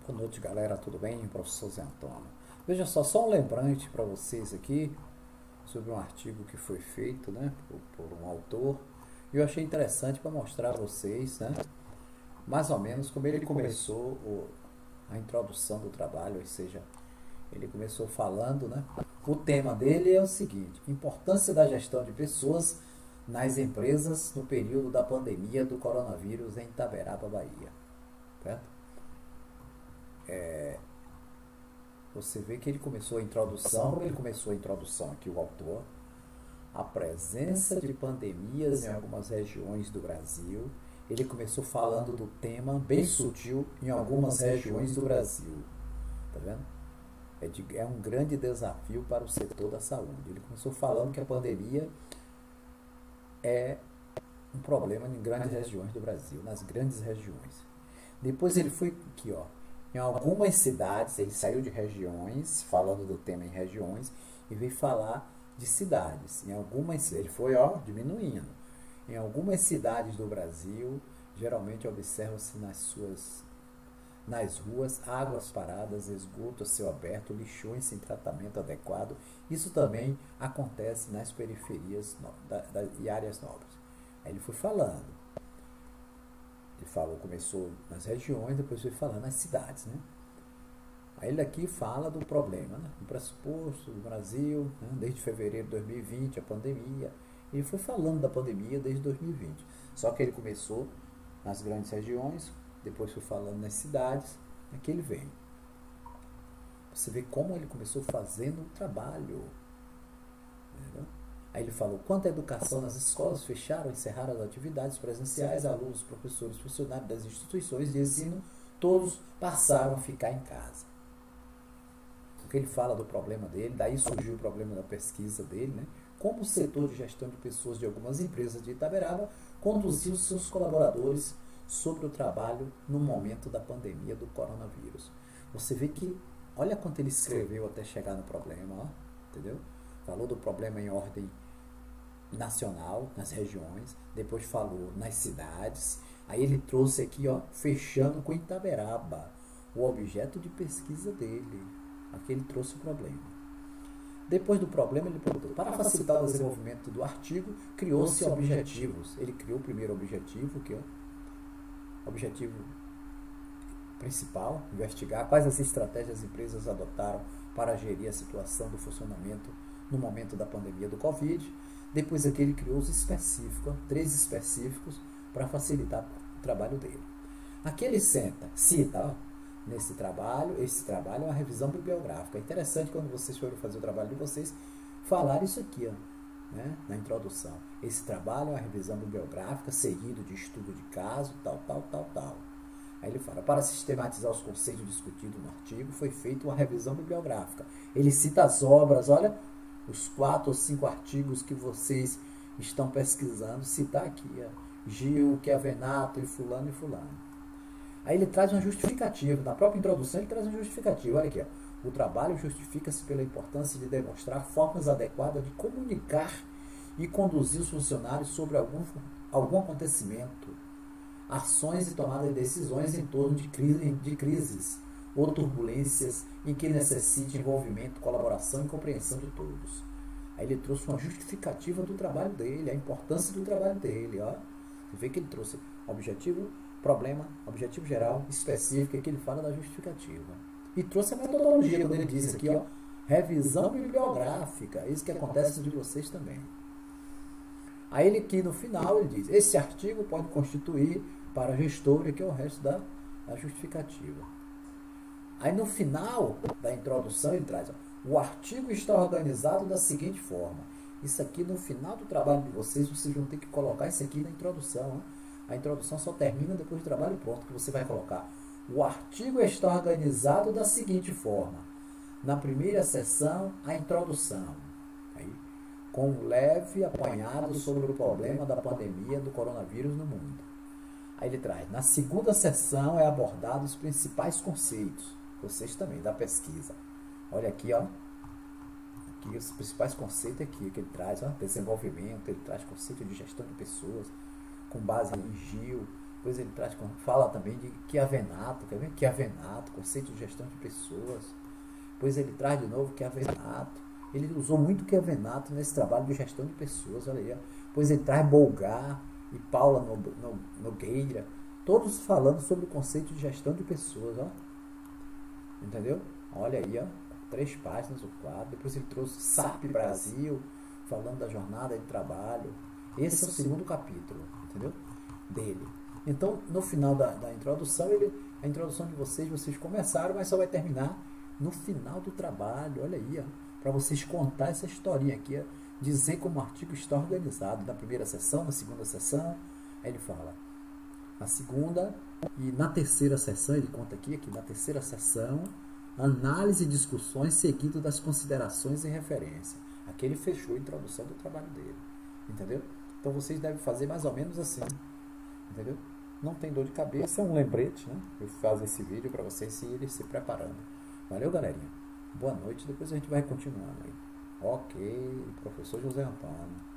Boa noite, galera, tudo bem? Professor Zé Antônio. Veja só um lembrante para vocês aqui sobre um artigo que foi feito, né, por um autor. E eu achei interessante para mostrar a vocês, né, mais ou menos como ele começou a introdução do trabalho, ou seja, ele começou falando, né, o tema dele é o seguinte: importância da gestão de pessoas nas empresas no período da pandemia do coronavírus em Itaberaba, Bahia. Certo? Você vê que ele começou a introdução, como ele começou a introdução aqui, o autor, a presença de pandemias em algumas regiões do Brasil. Ele começou falando do tema bem sutil em algumas regiões do Brasil. Tá vendo? É um grande desafio para o setor da saúde. Ele começou falando que a pandemia é um problema em grandes regiões do Brasil, nas grandes regiões. Depois ele foi aqui, ó, em algumas cidades, ele saiu de regiões, falando do tema em regiões, e veio falar de cidades. Em algumas, ele foi, ó, diminuindo. Em algumas cidades do Brasil, geralmente observa-se nas ruas, águas paradas, esgoto a céu aberto, lixões sem tratamento adequado. Isso também acontece nas periferias e áreas nobres. Aí ele foi falando. Ele falou, começou nas regiões, depois foi falando nas cidades, né? Aí ele aqui fala do problema, né? O pressuposto do Brasil, né? Desde fevereiro de 2020, a pandemia. Ele foi falando da pandemia desde 2020. Só que ele começou nas grandes regiões, depois foi falando nas cidades, aqui ele vem. Você vê como ele começou fazendo o trabalho. Entendeu? Aí ele falou, quanto à educação nas escolas, fecharam, encerraram as atividades presenciais, alunos, professores, funcionários das instituições de ensino, todos passaram a ficar em casa. Porque ele fala do problema dele, daí surgiu o problema da pesquisa dele, né? Como o setor de gestão de pessoas de algumas empresas de Itaberaba conduziu seus colaboradores sobre o trabalho no momento da pandemia do coronavírus. Você vê que, olha quanto ele escreveu até chegar no problema, ó, entendeu? Falou do problema em ordem nacional, nas regiões, depois falou nas cidades, aí ele trouxe aqui, ó, fechando com Itaberaba, o objeto de pesquisa dele. Aqui ele trouxe o problema. Depois do problema, ele perguntou, para facilitar o desenvolvimento do artigo, criou-se objetivos. Ele criou o primeiro objetivo, que é o objetivo principal, investigar quais as estratégias as empresas adotaram para gerir a situação do funcionamento no momento da pandemia do Covid. Depois aqui ele criou os específicos, 3 específicos, para facilitar o trabalho dele. Aqui ele cita, ó, nesse trabalho, esse trabalho é uma revisão bibliográfica. É interessante quando vocês forem fazer o trabalho de vocês, falar isso aqui, ó, né, na introdução. Esse trabalho é uma revisão bibliográfica, seguido de estudo de caso, tal. Aí ele fala, para sistematizar os conceitos discutidos no artigo, foi feita uma revisão bibliográfica. Ele cita as obras, olha, os 4 ou 5 artigos que vocês estão pesquisando, citar aqui, ó, Gil, Chiavenato e fulano. Aí ele traz uma justificativa, na própria introdução ele traz uma justificativa, olha aqui, ó. O trabalho justifica-se pela importância de demonstrar formas adequadas de comunicar e conduzir os funcionários sobre algum acontecimento, ações e tomada de decisões em torno de crises ou turbulências em que necessite envolvimento, colaboração e compreensão de todos. Aí ele trouxe uma justificativa do trabalho dele, a importância do trabalho dele. Ó. Você vê que ele trouxe objetivo, problema, objetivo geral, específico, e que ele fala da justificativa. E trouxe a metodologia, quando ele diz aqui, ó, revisão bibliográfica, isso que acontece de vocês também. Aí ele aqui no final ele diz, esse artigo pode constituir para gestor, que é o resto da justificativa. Aí no final da introdução ele traz, ó, o artigo está organizado da seguinte forma. Isso aqui no final do trabalho de vocês vão ter que colocar isso aqui na introdução. Ó. A introdução só termina depois do trabalho pronto, que você vai colocar. O artigo está organizado da seguinte forma. Na primeira seção, a introdução. Aí, com um leve apanhado sobre o problema da pandemia do coronavírus no mundo. Aí ele traz, na segunda seção é abordado os principais conceitos, vocês também, da pesquisa. Olha aqui, ó, aqui os principais conceitos aqui que ele traz, ó, desenvolvimento, ele traz conceito de gestão de pessoas, com base em Gil, Depois ele fala também de Chiavenato, quer ver? Chiavenato, conceito de gestão de pessoas. Depois ele traz de novo Chiavenato. Ele usou muito Chiavenato nesse trabalho de gestão de pessoas, olha aí. Ó. Depois ele traz Bolgar e Paula Nogueira, todos falando sobre o conceito de gestão de pessoas, ó. Entendeu? Olha aí, ó, 3 páginas ou 4. Depois ele trouxe SAP Brasil, falando da jornada de trabalho. Esse é o segundo capítulo, entendeu? Dele. Então, no final da introdução, a introdução de vocês começaram, mas só vai terminar no final do trabalho. Olha aí, para vocês contar essa historinha aqui, ó, dizer como o artigo está organizado. Na primeira sessão, na segunda sessão, aí ele fala. Na segunda e na terceira sessão, ele conta aqui na terceira sessão, análise e discussões seguido das considerações e referência. Aqui ele fechou a introdução do trabalho dele. Entendeu? Então vocês devem fazer mais ou menos assim. Entendeu? Não tem dor de cabeça, é um lembrete, né? Eu faço esse vídeo para vocês irem se preparando. Valeu, galerinha. Boa noite, depois a gente vai continuando aí. Ok, professor José Antônio.